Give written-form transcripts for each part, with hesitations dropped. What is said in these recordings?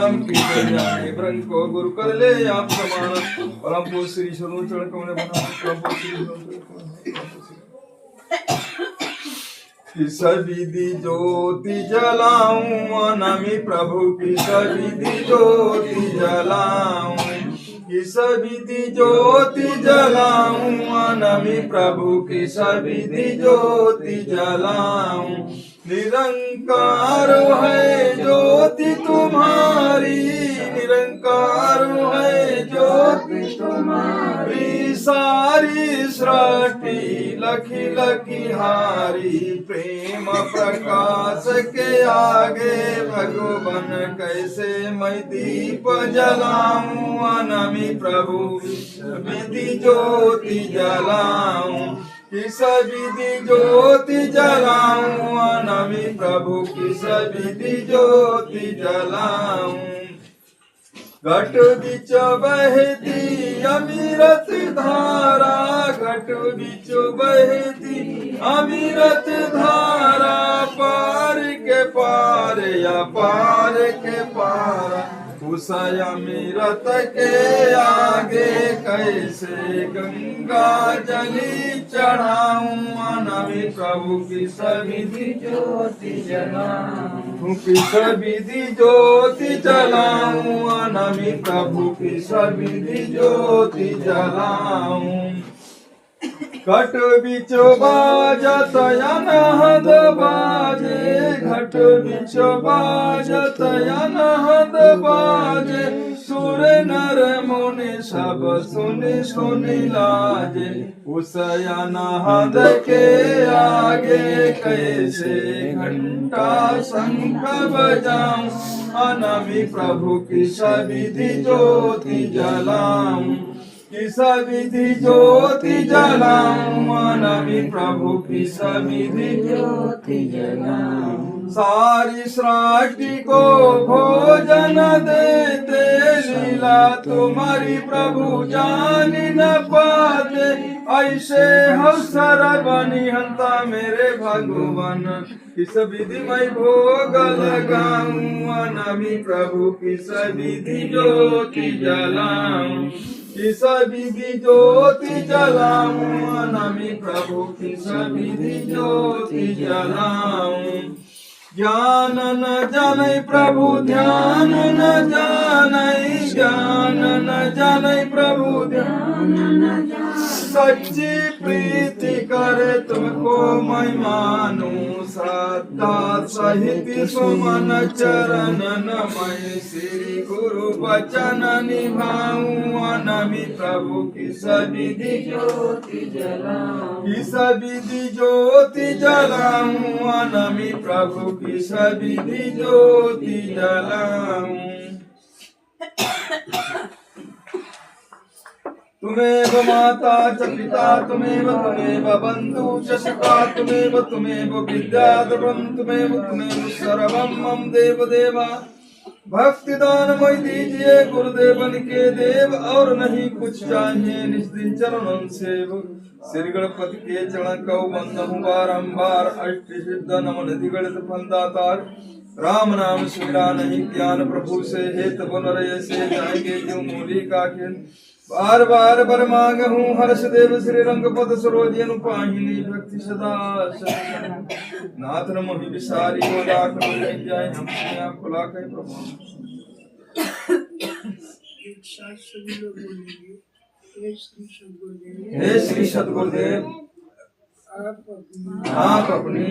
को गुरु कर ले आप समान परम पूज्य श्री शरणु चरण कमल बना परम पूज्य श्री विधि ज्योति जलाऊं अनामी प्रभु की विधि ज्योति जलाऊं किस विधि ज्योति जलाऊं अनामी प्रभु की विधि ज्योति जलाऊं निरंकार है ज्योति तुम्हारी निरंकार है ज्योति तुम्हारी सारी सृष्टि लखी लखी हारी प्रेम प्रकाश के आगे भगवान कैसे मैं दीप जलाऊं अनामी प्रभु विधि ज्योति जलाऊं किस विधि ज्योति जलाऊं अनामी प्रभु किस विधि ज्योति जलाऊं घट बिच बहती अमृत धारा घट बिच बहती अमृत धारा पार के पार या पार के पार उस अमृत के आगे कैसे गंगा जली चढ़ाऊं अनामी प्रभु की विधि ज्योति जलाऊं किस विधि ज्योति जलाऊं अनामी प्रभु की विधि ज्योति जलाऊं घट बिच बाजत अनहद बाजे घट बिच बाजत अनहद बाजे सुर नर मुनि सब सुनि सुनि लाजे उस अनहद के आगे कैसे घंटा शंख बजाऊं अनामी प्रभु की विधि ज्योति जलाऊं किस विधि ज्योति जलाऊं अनामी प्रभु की विधि ज्योति जलाऊं सारी सृष्टि को भोजन देते लीला तुम्हारी प्रभु जान न पाते ऐसे अवसर बनी हंता मेरे भगवान किस विधि मैं भोग लगाऊं अनामी प्रभु किस विधि ज्योति जलाऊं किस विधि ज्योति जलाऊं अनामी प्रभु किस विधि ज्योति जलाऊं ज्ञान न जानै प्रभु ध्यान न जानै ज्ञान न जानै प्रभु ध्यान न जानै सच्ची प्रीति करे तुमको मैं मानूं श्रद्धा सहित सुमन चरण मैं श्री गुरु वचन निभाऊं अनामी प्रभु किस विधि ज्योति जलाऊं किस विधि ज्योति जलाऊं अनामी प्रभु किस विधि ज्योति जलाऊं तुमेव माता च पिता तुमेव बंधु च सखा तुमेव विद्याधरं तुमेव सर्वं मम देव देवा भक्ति दान मई दीजिए गुरुदेवन के देव और नहीं कुछ चाहिए निज दिन चरणों सेव श्री गणपति के चरण कौ वंदहु बारंबार अष्ट सिद्ध नमन दिगणित फलदातार राम नाम सुमिरा नहीं ज्ञान प्रभु से हेत बन रहे से जाएंगे जो मूली का खेल बार बार बर मांग हूँ हर्ष देव श्री रंग पद सरोज अनुपाहिनी भक्ति सदा नाथ मोहि विसारी हो लाख जाए हम खुला कहीं प्रभु हे श्री सद्गुरुदेव आप अपनी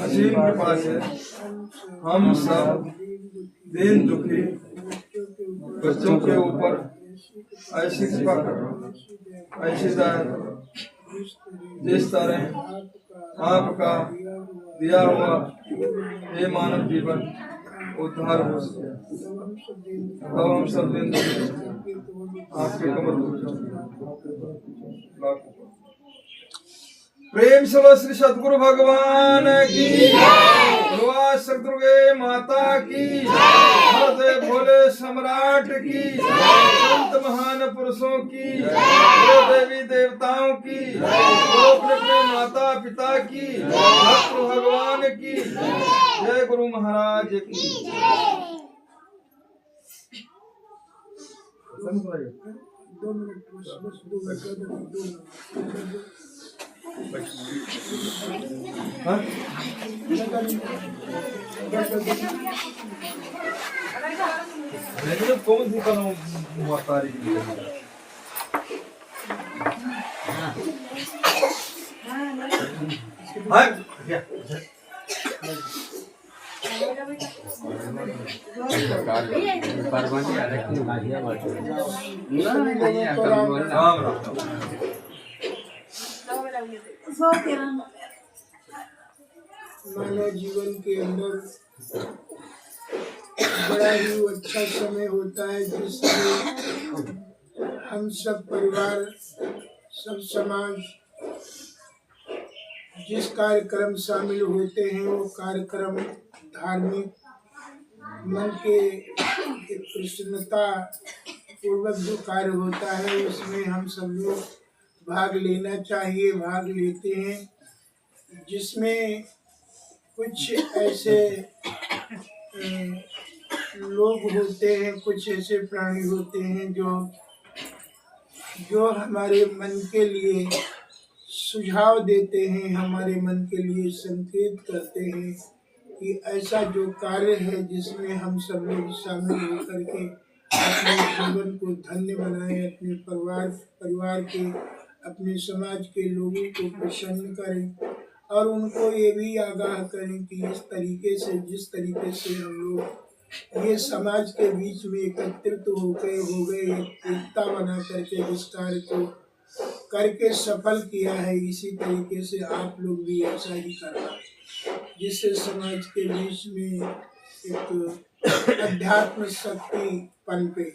असीम कृपा से हम सब दीन दुखी बच्चों के ऊपर ऐसी कृपा करो ऐसी दया करो जिस तरह आपका दिया हुआ ये मानव जीवन उद्धार हो सके तो हम सब दिन आपके कमर प्रेम से श्री सद्गुरु भगवान की दुर्गे माता की हृदय भोले सम्राट की संत महान पुरुषों की देवी देवताओं की अपने माता पिता की भक्त भगवान की जय गुरु महाराज की। 2 मिनट बस 2 मिनट कौन सी करो मुआतारी मानव जीवन के अंदर बड़ा ही अच्छा समय होता है जिसमें हम सब परिवार सब समाज जिस कार्यक्रम शामिल होते हैं वो कार्यक्रम धार्मिक मन के एक प्रसन्नता पूर्वक जो कार्य होता है उसमें हम सब लोग भाग लेना चाहिए, भाग लेते हैं, जिसमें कुछ ऐसे लोग होते हैं, कुछ ऐसे प्राणी होते हैं जो हमारे मन के लिए सुझाव देते हैं, हमारे मन के लिए संकेत करते हैं कि ऐसा जो कार्य है जिसमें हम सब लोग शामिल होकर के अपने जीवन को धन्य बनाएं, अपने परिवार के अपने समाज के लोगों को प्रसन्न करें और उनको ये भी आगाह करें कि जिस तरीके से हम लोग ये समाज के बीच में एकत्रित हो गए एकता बना करके इस कार्य को करके सफल किया है, इसी तरीके से आप लोग भी ऐसा ही करना, जिससे समाज के बीच में एक अध्यात्म शक्ति पनपे।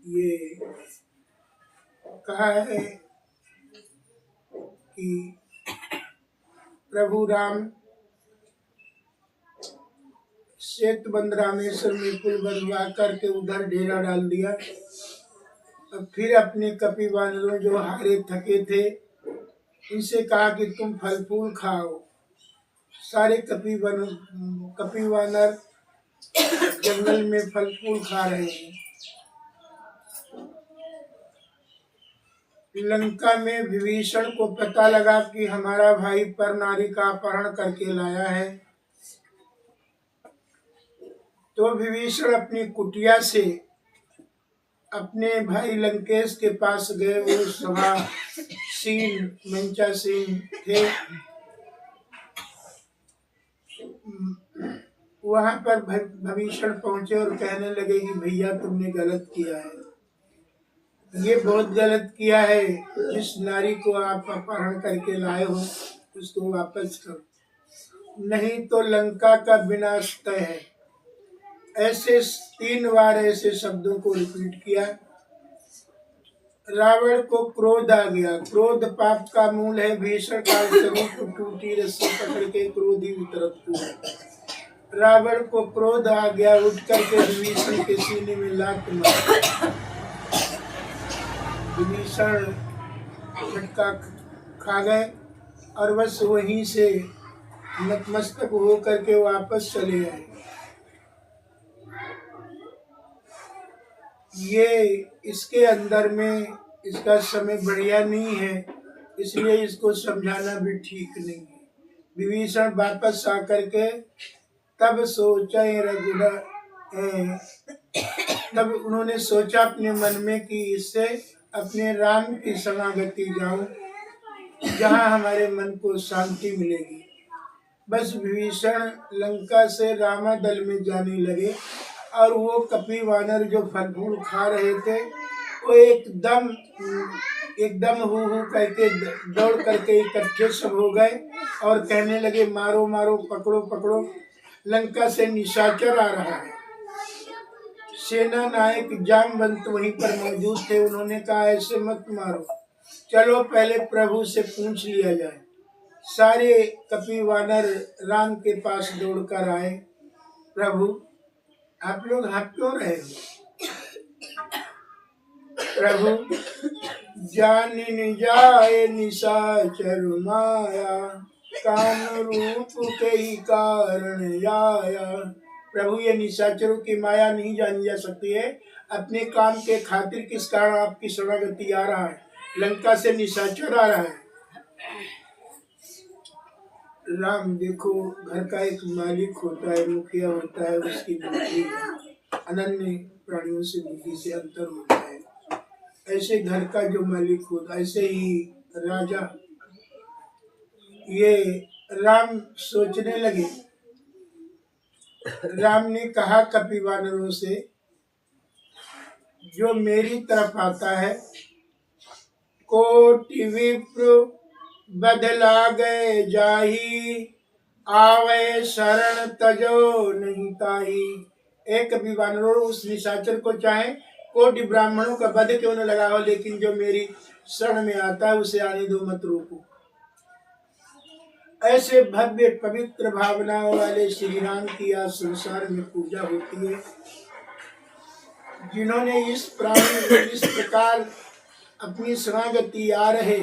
ये कहा है कि प्रभु राम सेतुबंध रामेश्वर में पुल बनवा करके उधर डेरा डाल दिया और फिर अपने कपि वानरों जो हारे थके थे इनसे कहा कि तुम फल फूल खाओ। सारे कपि वानर जंगल में फल फूल खा रहे हैं। लंका में विभीषण को पता लगा कि हमारा भाई पर नारी का अपहरण करके लाया है, तो विभीषण अपनी कुटिया से अपने भाई लंकेश के पास गए। वो सभा सीन मंचासीन थे। वहां पर विभीषण पहुंचे और कहने लगे कि भैया तुमने गलत किया है, ये बहुत गलत किया है, जिस नारी को आप अपहरण करके लाए हो उसको वापस करो, नहीं तो लंका का विनाश तय है। ऐसे 3 बार ऐसे शब्दों को रिपीट किया। रावण को क्रोध आ गया। क्रोध पाप का मूल है। भीषण काल स्वरूप टूटी रस्सी पकड़ के क्रोधी उतरत हुआ। रावण को क्रोध आ गया, उठ करके विभीषण के सीने में लात मारी। विभीषण झटका खा गए और बस वहीं से नतमस्तक हो करके वापस चले आए। ये इसके अंदर में इसका समय बढ़िया नहीं है, इसलिए इसको समझाना भी ठीक नहीं है। विभीषण वापस आकर के तब सोचा तब उन्होंने सोचा अपने मन में कि इससे अपने राम की शरणागति जाऊं, जहां हमारे मन को शांति मिलेगी। बस विभीषण लंका से रामादल में जाने लगे और वो कपि वानर जो फल फूल खा रहे थे वो एकदम हु करके दौड़ करके इकट्ठे सब हो गए और कहने लगे मारो मारो, पकड़ो पकड़ो, लंका से निशाचर आ रहा है। सेना नायक जामवंत वहीं पर मौजूद थे। उन्होंने कहा ऐसे मत मारो, चलो पहले प्रभु से पूछ लिया जाए। सारे कपि वानर राम के पास दौड़कर आए। प्रभु आप लोग हंस क्यों रहे हो? प्रभु जान न जाए निशाचर माया, काम रूप के ही कारण आया। प्रभु ये निशाचरों की माया नहीं जानी जा सकती है। अपने काम के खातिर किस कारण आपकी शरणागति आ रहा है? लंका से निशाचर आ रहा है। राम देखो, घर का एक मालिक होता है, मुखिया होता है, उसकी बुद्धि अनन्य प्राणियों से बुद्धि से अंतर होता है। ऐसे घर का जो मालिक होता, ऐसे ही राजा। ये राम सोचने लगे। राम ने कहा कपिवानरों से, जो मेरी तरफ आता है, कोटि विप्र बदला गए जाही, आवे शरण तजो नहीं ताही। एक कपिवानरों, उस निशाचर को चाहे कोटि ब्राह्मणों का वध क्यों न लगा हो, लेकिन जो मेरी शरण में आता है उसे आने दो, मत रोको। ऐसे भव्य पवित्र भावनाओं वाले श्री राम की आज संसार में पूजा होती है। जिन्होंने इस प्रकार अपनी शरणागति आ रहे,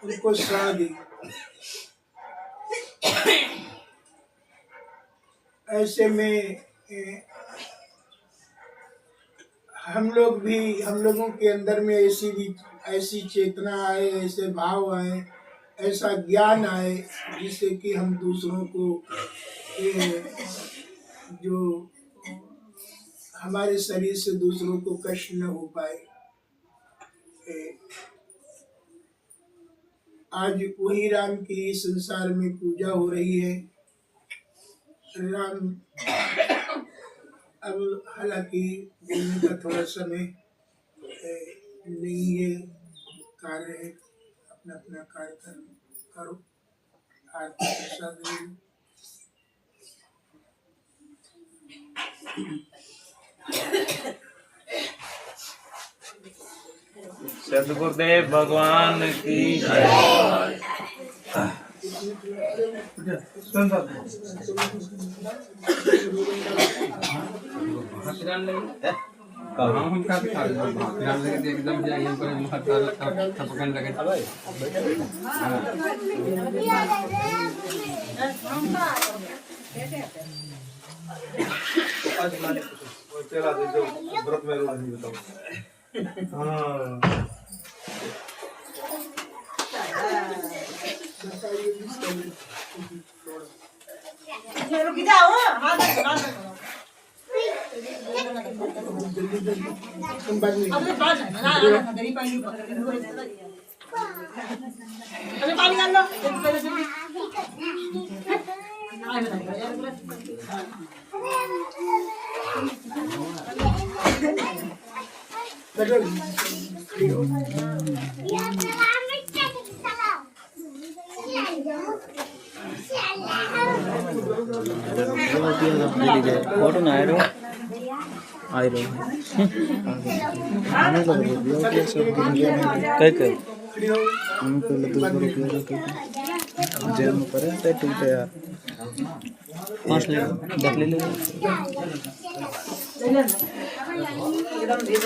उनको शरण दी। ऐसे में हम लोगों के अंदर में ऐसी चेतना आए, ऐसे भाव आए, ऐसा ज्ञान आए, जिससे कि हम दूसरों को जो हमारे शरीर से दूसरों को कष्ट न हो पाए। आज वही राम की संसार में पूजा हो रही है। राम अब हालांकि बोलने का थोड़ा समय नहीं है, कार्य है, अपना अपना कार्य करो। आरती प्रसाद सद्गुरुदेव भगवान की एकदम चला दे जो व्रत में रोज नहीं बताओ। फोटो ना आयो कई हम पहले 2 रुपया जेल में पड़े थे, ठीक है यार 5 ले 10 ले जल्दी आ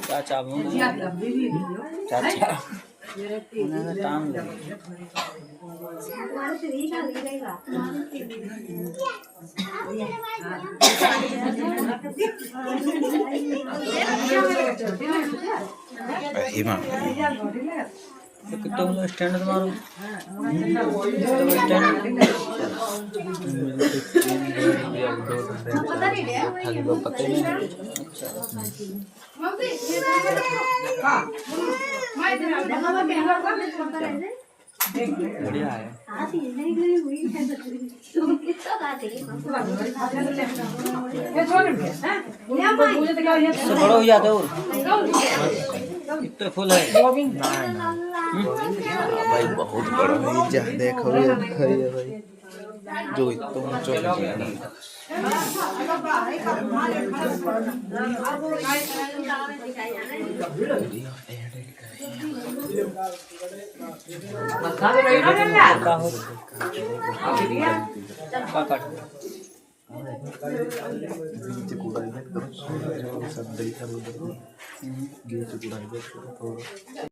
चाचा चाचा टांग कितना स्टैंड मारो पता ही नहीं। बढ़िया है। इससे बड़ा हो जाता है और इतना फुल है भाई, बहुत बड़ा है। जा देखो ये भाई जो इतना ऊंचा है।